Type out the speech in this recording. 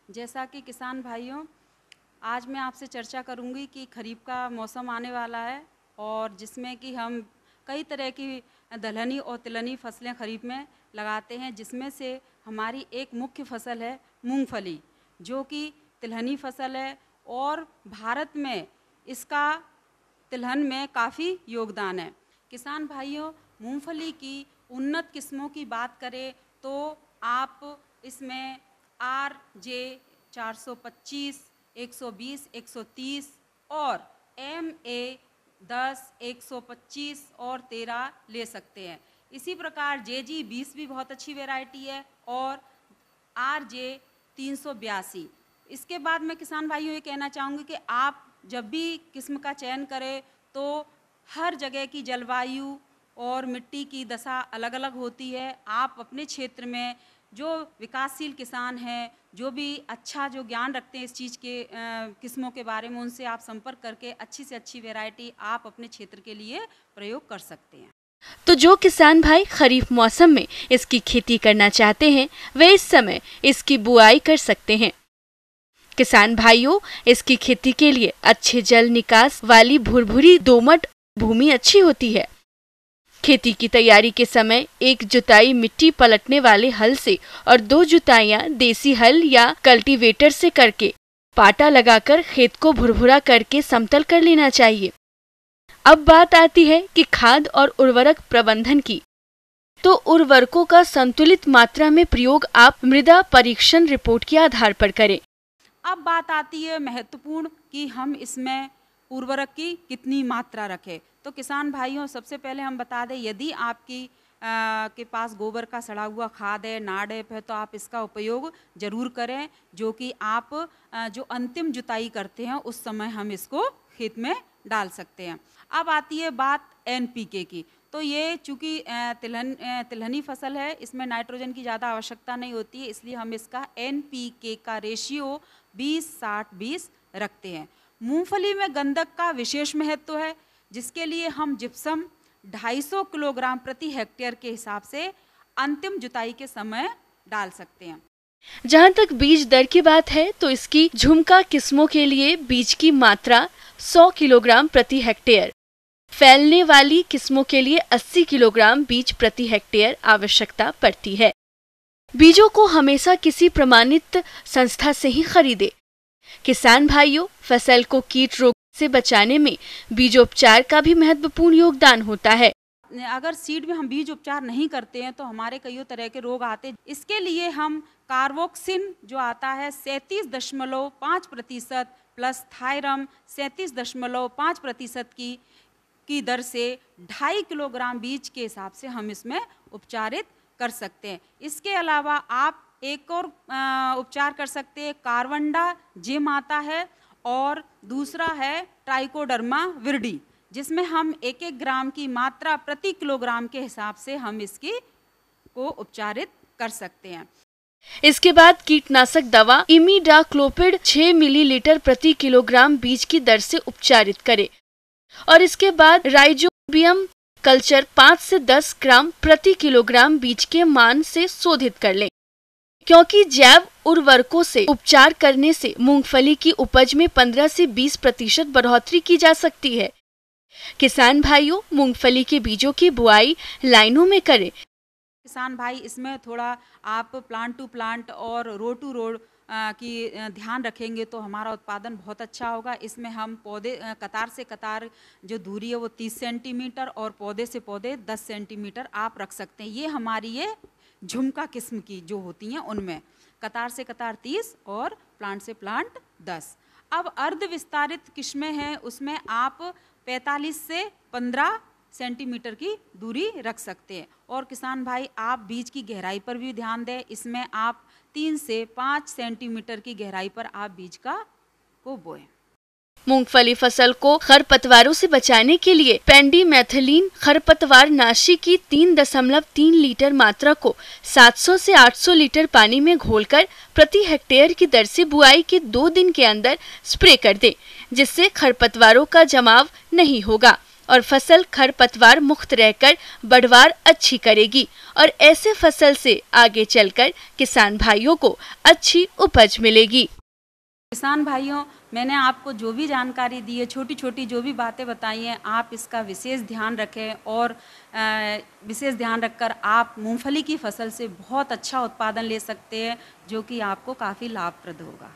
जैसा कि किसान भाइयों, आज मैं आपसे चर्चा करूंगी कि खरीफ का मौसम आने वाला है और जिसमें कि हम कई तरह की दलहनी और तिलहनी फसलें खरीफ में लगाते हैं, जिसमें से हमारी एक मुख्य फसल है मूंगफली, जो कि तिलहनी फसल है और भारत में इसका तिलहन में काफ़ी योगदान है। किसान भाइयों, मूंगफली की उन्नत किस्मों की बात करें तो आप इसमें RJ 425, 120, 130 और MA 10, 125 और 13 ले सकते हैं। इसी प्रकार JG 20 भी बहुत अच्छी वैरायटी है और RJ 382। इसके बाद मैं किसान भाइयों ये कहना चाहूँगी कि आप जब भी किस्म का चयन करें तो हर जगह की जलवायु और मिट्टी की दशा अलग अलग होती है। आप अपने क्षेत्र में जो विकासशील किसान हैं, जो भी अच्छा जो ज्ञान रखते हैं इस चीज़ के किस्मों के बारे में, उनसे आप संपर्क करके अच्छी से अच्छी वैरायटी आप अपने क्षेत्र के लिए प्रयोग कर सकते हैं। तो जो किसान भाई खरीफ मौसम में इसकी खेती करना चाहते हैं वे इस समय इसकी बुआई कर सकते हैं। किसान भाइयों, इसकी खेती के लिए अच्छे जल निकास वाली भुरभुरी दोमट भूमि अच्छी होती है। खेती की तैयारी के समय एक जुताई मिट्टी पलटने वाले हल से और 2 जुताइयां देसी हल या कल्टीवेटर से करके पाटा लगाकर खेत को भुरभुरा करके समतल कर लेना चाहिए। अब बात आती है कि खाद और उर्वरक प्रबंधन की। तो उर्वरकों का संतुलित मात्रा में प्रयोग आप मृदा परीक्षण रिपोर्ट के आधार पर करें। अब बात आती है महत्वपूर्ण कि हम इसमें उर्वरक की कितनी मात्रा रखें। तो किसान भाइयों, सबसे पहले हम बता दें, यदि आपकी के पास गोबर का सड़ा हुआ खाद है, नाडेप है, तो आप इसका उपयोग ज़रूर करें, जो कि आप जो अंतिम जुताई करते हैं उस समय हम इसको खेत में डाल सकते हैं। अब आती है बात NPK की। तो ये चूँकि तिलहनी फसल है, इसमें नाइट्रोजन की ज़्यादा आवश्यकता नहीं होती है, इसलिए हम इसका NPK का रेशियो 20-60-20 रखते हैं। मूंगफली में गंधक का विशेष महत्व है, जिसके लिए हम जिप्सम 250 किलोग्राम प्रति हेक्टेयर के हिसाब से अंतिम जुताई के समय डाल सकते हैं। जहाँ तक बीज दर की बात है तो इसकी झुमका किस्मों के लिए बीज की मात्रा 100 किलोग्राम प्रति हेक्टेयर, फैलने वाली किस्मों के लिए 80 किलोग्राम बीज प्रति हेक्टेयर आवश्यकता पड़ती है। बीजों को हमेशा किसी प्रमाणित संस्था से ही खरीदे। किसान भाइयों, फसल को कीट रोग से बचाने में बीजोपचार का भी महत्वपूर्ण योगदान होता है। अगर सीड में हम बीज उपचार नहीं करते हैं तो हमारे कई तरह के रोग आते हैं। इसके लिए हम कार्बोक्सिन जो आता है 37.5% प्लस थायरम 37.5% की दर से 2.5 किलोग्राम बीज के हिसाब से हम इसमें उपचारित कर सकते हैं। इसके अलावा आप एक और उपचार कर सकते हैं, कार्बनडा जिम आता है और दूसरा है ट्राइकोडर्मा विरिडी, जिसमें हम 1-1 ग्राम की मात्रा प्रति किलोग्राम के हिसाब से हम इसकी को उपचारित कर सकते हैं। इसके बाद कीटनाशक दवा इमिडाक्लोपिड 6 मिलीलीटर प्रति किलोग्राम बीज की दर से उपचारित करें और इसके बाद राइजोबियम कल्चर 5 से 10 ग्राम प्रति किलोग्राम बीज के मान से शोधित कर लें, क्योंकि जैव उर्वरकों से उपचार करने से मूंगफली की उपज में 15 से 20% बढ़ोतरी की जा सकती है। किसान भाइयों, मूंगफली के बीजों की बुआई लाइनों में करें। किसान भाई, इसमें थोड़ा आप प्लांट टू प्लांट और रो टू रोड की ध्यान रखेंगे तो हमारा उत्पादन बहुत अच्छा होगा। इसमें हम पौधे कतार से कतार जो दूरी है वो 30 सेंटीमीटर और पौधे से पौधे 10 सेंटीमीटर आप रख सकते हैं। ये हमारी ये झुमका किस्म की जो होती हैं उनमें कतार से कतार 30 और प्लांट से प्लांट 10। अब अर्ध विस्तारित किस्में हैं, उसमें आप 45 से 15 सेंटीमीटर की दूरी रख सकते हैं। और किसान भाई, आप बीज की गहराई पर भी ध्यान दें। इसमें आप 3 से 5 सेंटीमीटर की गहराई पर आप बीज को बोएं। मूंगफली फसल को खरपतवारों से बचाने के लिए पेंडिमेथिलीन खरपतवार नाशी की 3.3 लीटर मात्रा को 700 से 800 लीटर पानी में घोलकर प्रति हेक्टेयर की दर से बुआई के 2 दिन के अंदर स्प्रे कर दें, जिससे खरपतवारों का जमाव नहीं होगा और फसल खरपतवार मुक्त रहकर बढ़वार अच्छी करेगी और ऐसे फसल से आगे चलकर किसान भाइयों को अच्छी उपज मिलेगी। किसान भाइयों, मैंने आपको जो भी जानकारी दी है, छोटी छोटी जो भी बातें बताई हैं, आप इसका विशेष ध्यान रखें और विशेष ध्यान रखकर आप मूंगफली की फसल से बहुत अच्छा उत्पादन ले सकते हैं, जो कि आपको काफ़ी लाभप्रद होगा।